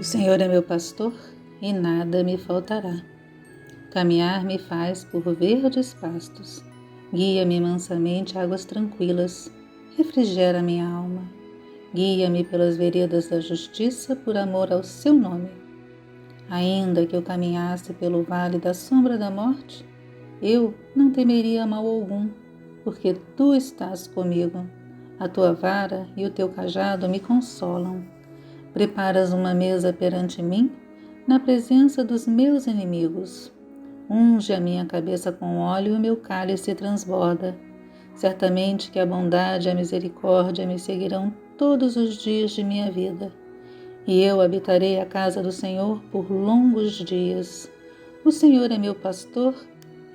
O Senhor é meu pastor e nada me faltará. Caminhar me faz por verdes pastos. Guia-me mansamente a águas tranquilas. Refrigera minha alma. Guia-me pelas veredas da justiça por amor ao seu nome. Ainda que eu caminhasse pelo vale da sombra da morte, eu não temeria mal algum, porque tu estás comigo. A tua vara e o teu cajado me consolam. Preparas uma mesa perante mim, na presença dos meus inimigos. Unge a minha cabeça com óleo e o meu cálice transborda. Certamente que a bondade e a misericórdia me seguirão todos os dias de minha vida. E eu habitarei a casa do Senhor por longos dias. O Senhor é meu pastor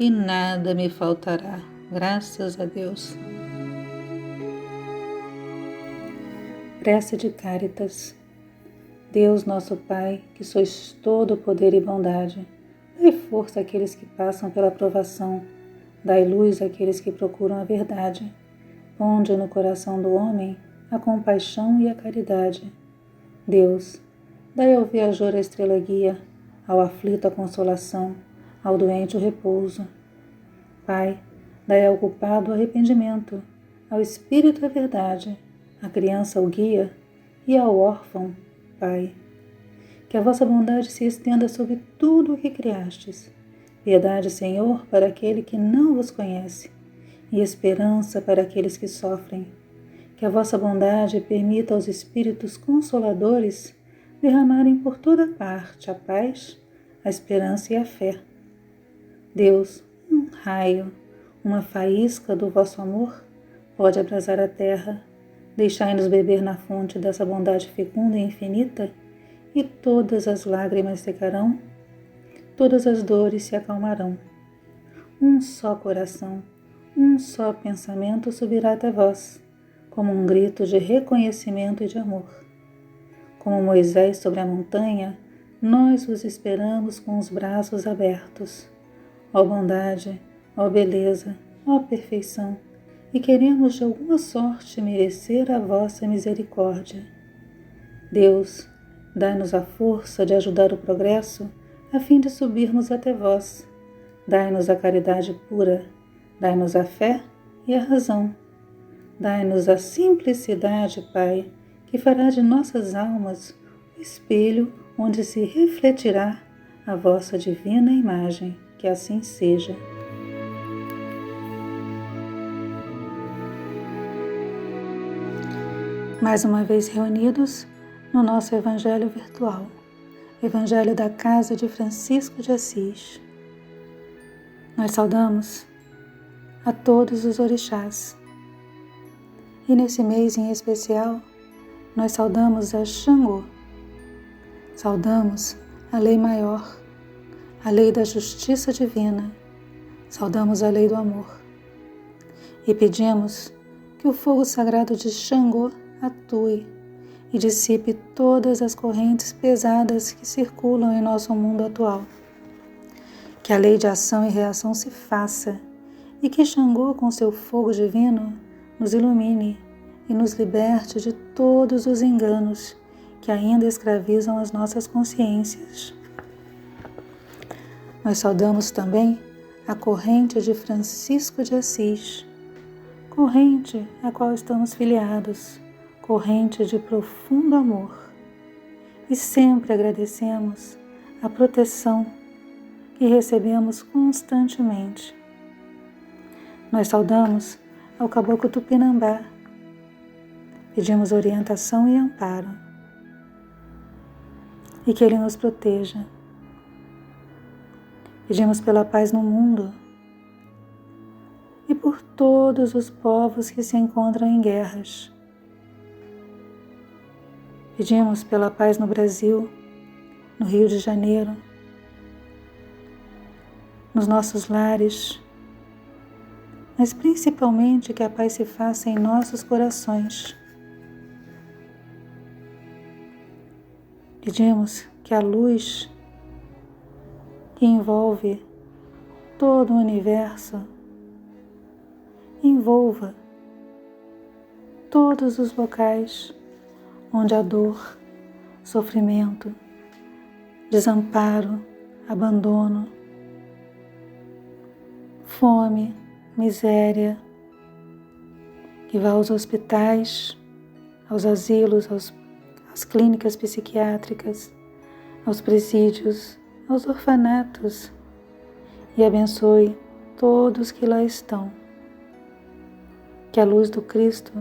e nada me faltará. Graças a Deus. Prece de Cáritas. Deus nosso Pai, que sois todo poder e bondade, dai força àqueles que passam pela provação, dai luz àqueles que procuram a verdade. Ponde no coração do homem a compaixão e a caridade. Deus, dai ao viajor a estrela guia, ao aflito a consolação, ao doente o repouso. Pai, dai ao culpado o arrependimento, ao espírito a verdade, à criança o guia e ao órfão, Pai. Que a vossa bondade se estenda sobre tudo o que criastes. Piedade, Senhor, para aquele que não vos conhece, e esperança para aqueles que sofrem. Que a vossa bondade permita aos Espíritos Consoladores derramarem por toda parte a paz, a esperança e a fé. Deus, um raio, uma faísca do vosso amor pode abrasar a terra. Deixai-nos beber na fonte dessa bondade fecunda e infinita, e todas as lágrimas secarão, todas as dores se acalmarão. Um só coração, um só pensamento subirá até vós, como um grito de reconhecimento e de amor. Como Moisés sobre a montanha, nós vos esperamos com os braços abertos. Ó bondade, ó beleza, ó perfeição, e queremos de alguma sorte merecer a vossa misericórdia. Deus, dai-nos a força de ajudar o progresso, a fim de subirmos até vós. Dai-nos a caridade pura, dai-nos a fé e a razão. Dai-nos a simplicidade, Pai, que fará de nossas almas o espelho onde se refletirá a vossa divina imagem. Que assim seja. Mais uma vez reunidos no nosso Evangelho virtual, Evangelho da Casa de Francisco de Assis. Nós saudamos a todos os orixás. E nesse mês em especial, nós saudamos a Xangô. Saudamos a lei maior, a lei da justiça divina. Saudamos a lei do amor. E pedimos que o fogo sagrado de Xangô atue e dissipe todas as correntes pesadas que circulam em nosso mundo atual. Que a lei de ação e reação se faça e que Xangô, com seu fogo divino, nos ilumine e nos liberte de todos os enganos que ainda escravizam as nossas consciências. Nós saudamos também a corrente de Francisco de Assis, corrente à qual estamos filiados, corrente de profundo amor, e sempre agradecemos a proteção que recebemos constantemente. Nós saudamos ao Caboclo Tupinambá, pedimos orientação e amparo, e que ele nos proteja. Pedimos pela paz no mundo e por todos os povos que se encontram em guerras. Pedimos pela paz no Brasil, no Rio de Janeiro, nos nossos lares, mas principalmente que a paz se faça em nossos corações. Pedimos que a luz que envolve todo o universo envolva todos os locais onde a dor, sofrimento, desamparo, abandono, fome, miséria, que vá aos hospitais, aos asilos, às clínicas psiquiátricas, aos presídios, aos orfanatos e abençoe todos que lá estão. Que a luz do Cristo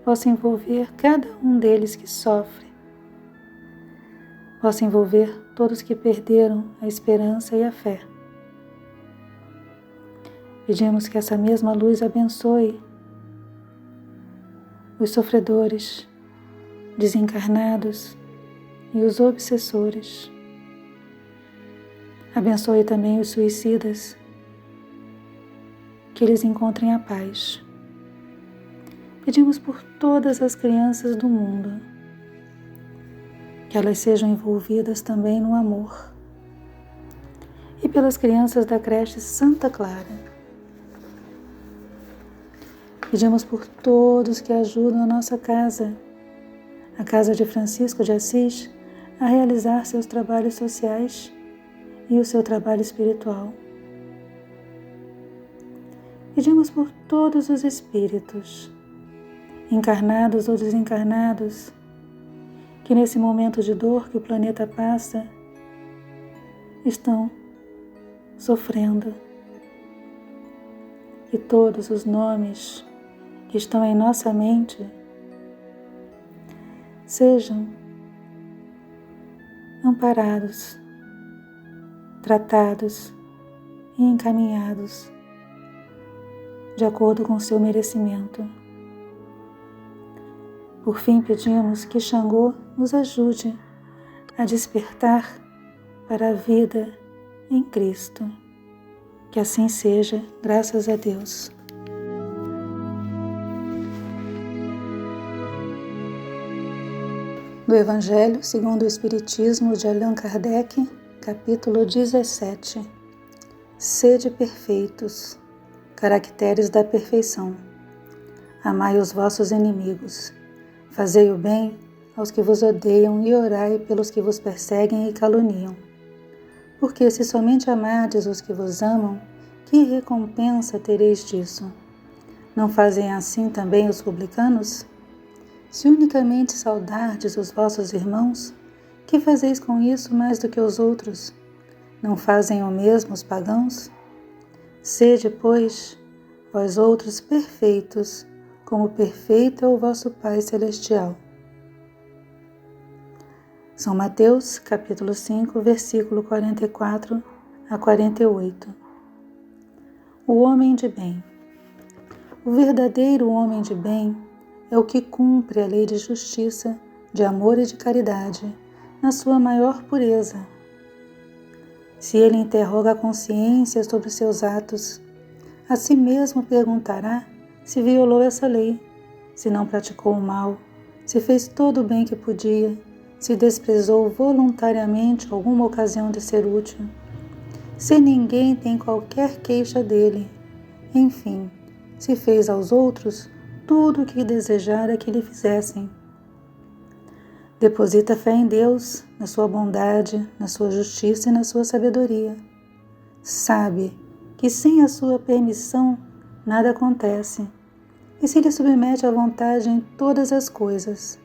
possa envolver cada um deles que sofre, possa envolver todos que perderam a esperança e a fé. Pedimos que essa mesma luz abençoe os sofredores, desencarnados e os obsessores. Abençoe também os suicidas, que eles encontrem a paz. Pedimos por todas as crianças do mundo, que elas sejam envolvidas também no amor. E pelas crianças da creche Santa Clara. Pedimos por todos que ajudam a nossa casa, a casa de Francisco de Assis, a realizar seus trabalhos sociais e o seu trabalho espiritual. Pedimos por todos os espíritos, encarnados ou desencarnados, que nesse momento de dor que o planeta passa, estão sofrendo. Que todos os nomes que estão em nossa mente sejam amparados, tratados e encaminhados de acordo com o seu merecimento. Por fim, pedimos que Xangô nos ajude a despertar para a vida em Cristo. Que assim seja, graças a Deus. Do Evangelho segundo o Espiritismo de Allan Kardec, capítulo 17. Sede perfeitos, caracteres da perfeição. Amai os vossos inimigos, fazei o bem aos que vos odeiam e orai pelos que vos perseguem e caluniam. Porque se somente amardes os que vos amam, que recompensa tereis disso? Não fazem assim também os publicanos? Se unicamente saudardes os vossos irmãos, que fazeis com isso mais do que os outros? Não fazem o mesmo os pagãos? Sede, pois, vós outros perfeitos, como perfeito é o vosso Pai Celestial. São Mateus, capítulo 5, versículo 44 a 48. O homem de bem. O verdadeiro homem de bem é o que cumpre a lei de justiça, de amor e de caridade, na sua maior pureza. Se ele interroga a consciência sobre seus atos, a si mesmo perguntará se violou essa lei, se não praticou o mal, se fez todo o bem que podia, se desprezou voluntariamente alguma ocasião de ser útil, se ninguém tem qualquer queixa dele, enfim, se fez aos outros tudo o que desejara que lhe fizessem. Deposita fé em Deus, na sua bondade, na sua justiça e na sua sabedoria. Sabe que sem a sua permissão nada acontece, e se lhe submete à vontade em todas as coisas.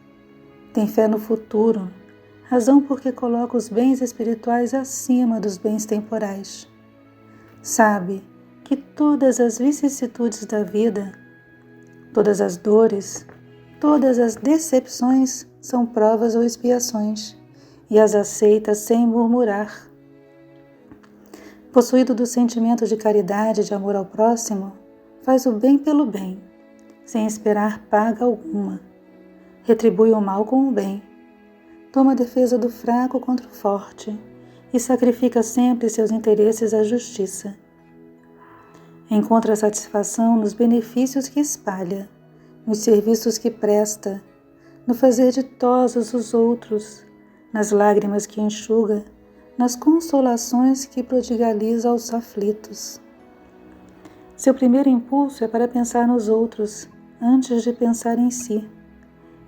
Tem fé no futuro, razão porque coloca os bens espirituais acima dos bens temporais. Sabe que todas as vicissitudes da vida, todas as dores, todas as decepções são provas ou expiações, e as aceita sem murmurar. Possuído do sentimento de caridade e de amor ao próximo, faz o bem pelo bem, sem esperar paga alguma. Retribui o mal com o bem. Toma a defesa do fraco contra o forte e sacrifica sempre seus interesses à justiça. Encontra satisfação nos benefícios que espalha, nos serviços que presta, no fazer ditosos os outros, nas lágrimas que enxuga, nas consolações que prodigaliza aos aflitos. Seu primeiro impulso é para pensar nos outros, antes de pensar em si.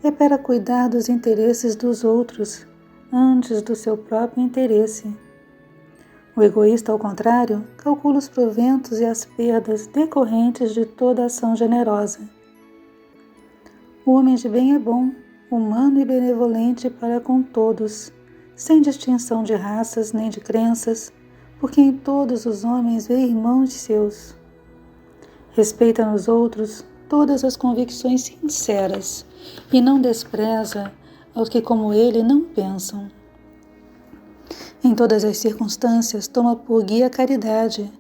É para cuidar dos interesses dos outros, antes do seu próprio interesse. O egoísta, ao contrário, calcula os proventos e as perdas decorrentes de toda ação generosa. O homem de bem é bom, humano e benevolente para com todos, sem distinção de raças nem de crenças, porque em todos os homens vê irmãos seus. Respeita nos outros todas as convicções sinceras e não despreza aos que como ele não pensam. Em todas as circunstâncias toma por guia a caridade,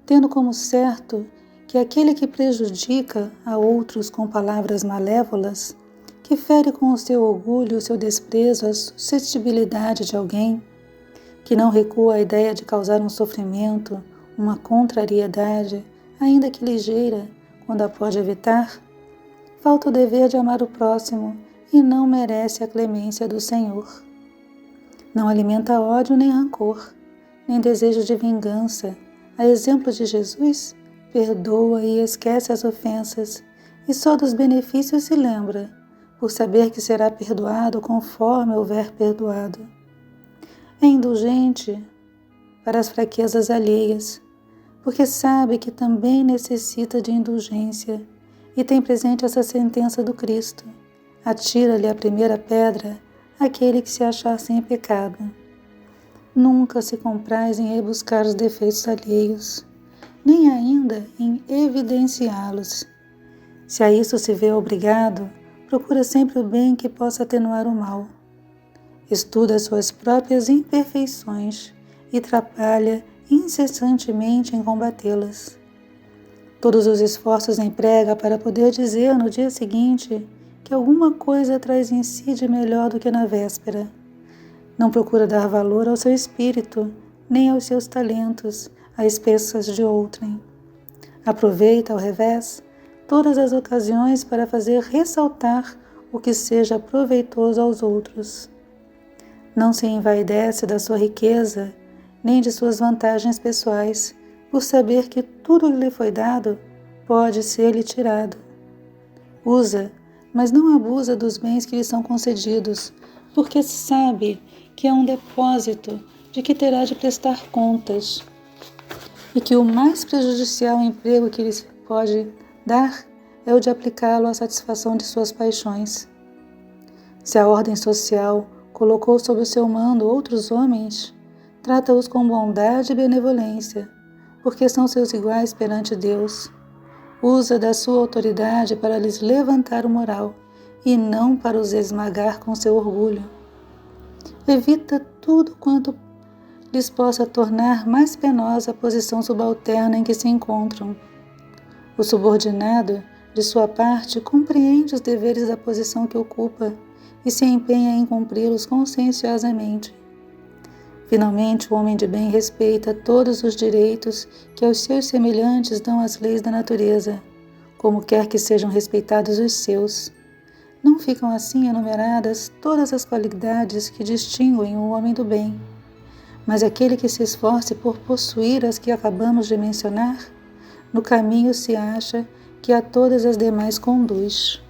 tendo como certo que aquele que prejudica a outros com palavras malévolas, que fere com o seu orgulho, o seu desprezo, a suscetibilidade de alguém, que não recua à ideia de causar um sofrimento, uma contrariedade, ainda que ligeira, quando a pode evitar, falta o dever de amar o próximo e não merece a clemência do Senhor. Não alimenta ódio nem rancor, nem desejo de vingança. A exemplo de Jesus, perdoa e esquece as ofensas, e só dos benefícios se lembra, por saber que será perdoado conforme houver perdoado. É indulgente para as fraquezas alheias, porque sabe que também necessita de indulgência, e tem presente essa sentença do Cristo: atira-lhe a primeira pedra aquele que se achar sem pecado. Nunca se compraz em rebuscar os defeitos alheios, nem ainda em evidenciá-los. Se a isso se vê obrigado, procura sempre o bem que possa atenuar o mal. Estuda suas próprias imperfeições e trabalha incessantemente em combatê-las. Todos os esforços emprega para poder dizer no dia seguinte que alguma coisa traz em si de melhor do que na véspera. Não procura dar valor ao seu espírito, nem aos seus talentos, a expensas de outrem. Aproveita, ao revés, todas as ocasiões para fazer ressaltar o que seja proveitoso aos outros. Não se envaidece da sua riqueza, nem de suas vantagens pessoais, por saber que tudo que lhe foi dado pode ser-lhe tirado. Usa, mas não abusa dos bens que lhe são concedidos, porque sabe que é um depósito de que terá de prestar contas, e que o mais prejudicial emprego que lhe pode dar é o de aplicá-lo à satisfação de suas paixões. Se a ordem social colocou sob o seu mando outros homens, trata-os com bondade e benevolência, porque são seus iguais perante Deus. Usa da sua autoridade para lhes levantar o moral e não para os esmagar com seu orgulho. Evita tudo quanto lhes possa tornar mais penosa a posição subalterna em que se encontram. O subordinado, de sua parte, compreende os deveres da posição que ocupa e se empenha em cumpri-los conscienciosamente. Finalmente, o homem de bem respeita todos os direitos que aos seus semelhantes dão as leis da natureza, como quer que sejam respeitados os seus. Não ficam assim enumeradas todas as qualidades que distinguem o homem do bem, mas aquele que se esforce por possuir as que acabamos de mencionar, no caminho se acha que a todas as demais conduz.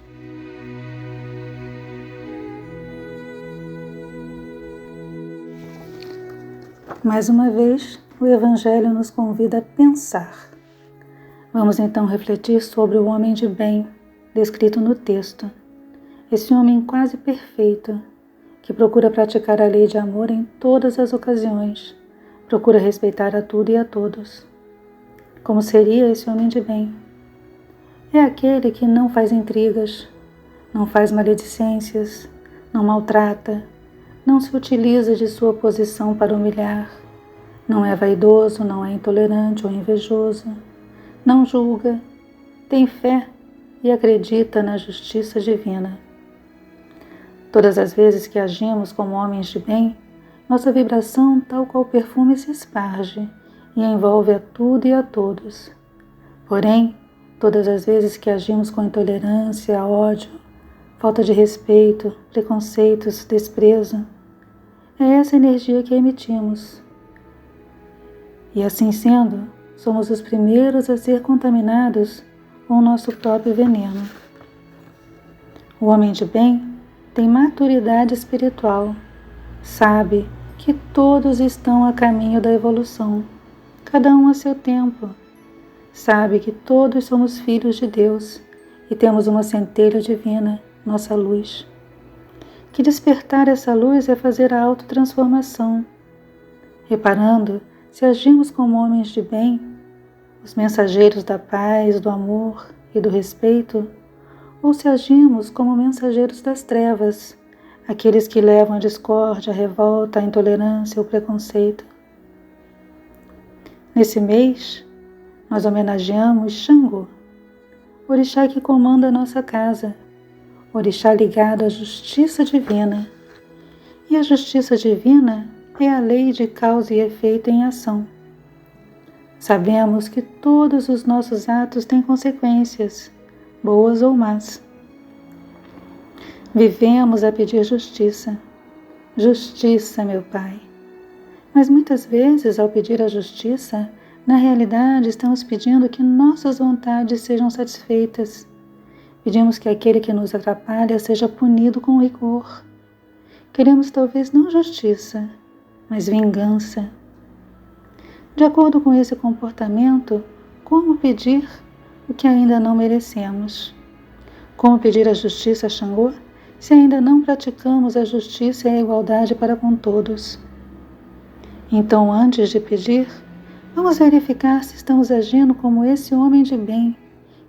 Mais uma vez, o Evangelho nos convida a pensar. Vamos então refletir sobre o homem de bem, descrito no texto. Esse homem quase perfeito, que procura praticar a lei de amor em todas as ocasiões, procura respeitar a tudo e a todos. Como seria esse homem de bem? É aquele que não faz intrigas, não faz maledicências, não maltrata, não se utiliza de sua posição para humilhar, não é vaidoso, não é intolerante ou invejoso, não julga, tem fé e acredita na justiça divina. Todas as vezes que agimos como homens de bem, nossa vibração, tal qual perfume, se esparge e envolve a tudo e a todos. Porém, todas as vezes que agimos com intolerância, ódio, falta de respeito, preconceitos, desprezo, é essa energia que emitimos. E assim sendo, somos os primeiros a ser contaminados com o nosso próprio veneno. O homem de bem tem maturidade espiritual, Sabe que todos estão a caminho da evolução, cada um a seu tempo. Sabe que todos somos filhos de Deus e temos uma centelha divina, nossa luz. Que despertar essa luz é fazer a autotransformação, reparando se agimos como homens de bem, os mensageiros da paz, do amor e do respeito, ou se agimos como mensageiros das trevas, aqueles que levam a discórdia, a revolta, a intolerância, o preconceito. Nesse mês, nós homenageamos Xangô, orixá que comanda a nossa casa, orixá ligado à justiça divina. E a justiça divina é a lei de causa e efeito em ação. Sabemos que todos os nossos atos têm consequências, boas ou más. Vivemos a pedir justiça. Justiça, meu Pai. Mas muitas vezes, ao pedir a justiça, na realidade estamos pedindo que nossas vontades sejam satisfeitas. Pedimos que aquele que nos atrapalha seja punido com rigor. Queremos talvez não justiça, mas vingança. De acordo com esse comportamento, como pedir o que ainda não merecemos? Como pedir a justiça a Xangô, se ainda não praticamos a justiça e a igualdade para com todos? Então, antes de pedir, vamos verificar se estamos agindo como esse homem de bem,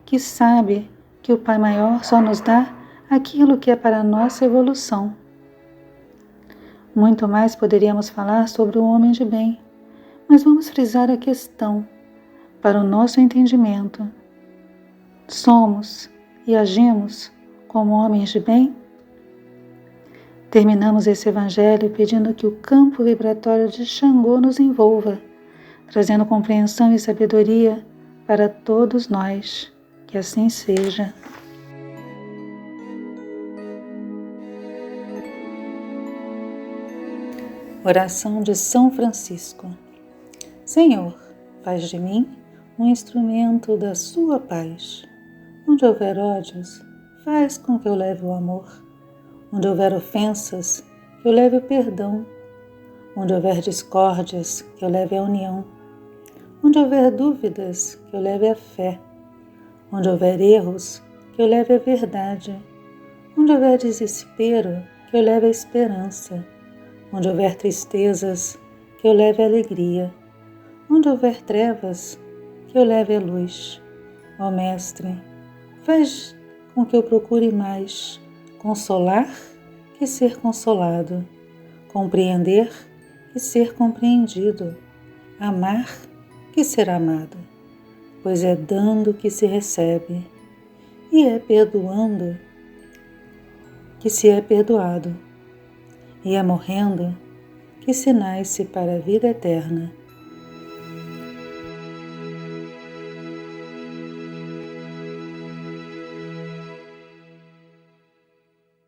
que sabe que o Pai Maior só nos dá aquilo que é para a nossa evolução. Muito mais poderíamos falar sobre o homem de bem, mas vamos frisar a questão para o nosso entendimento. Somos e agimos como homens de bem? Terminamos esse evangelho pedindo que o campo vibratório de Xangô nos envolva, trazendo compreensão e sabedoria para todos nós. Que assim seja. Oração de São Francisco. Senhor, faz de mim um instrumento da sua paz. Onde houver ódios, faz com que eu leve o amor. Onde houver ofensas, que eu leve o perdão. Onde houver discórdias, que eu leve a união. Onde houver dúvidas, que eu leve a fé. Onde houver erros, que eu leve a verdade. Onde houver desespero, que eu leve a esperança. Onde houver tristezas, que eu leve a alegria. Onde houver trevas, que eu leve a luz. Ó Mestre, faz com que eu procure mais consolar que ser consolado, compreender que ser compreendido, amar que ser amado, pois é dando que se recebe, e é perdoando que se é perdoado, e é morrendo que se nasce para a vida eterna.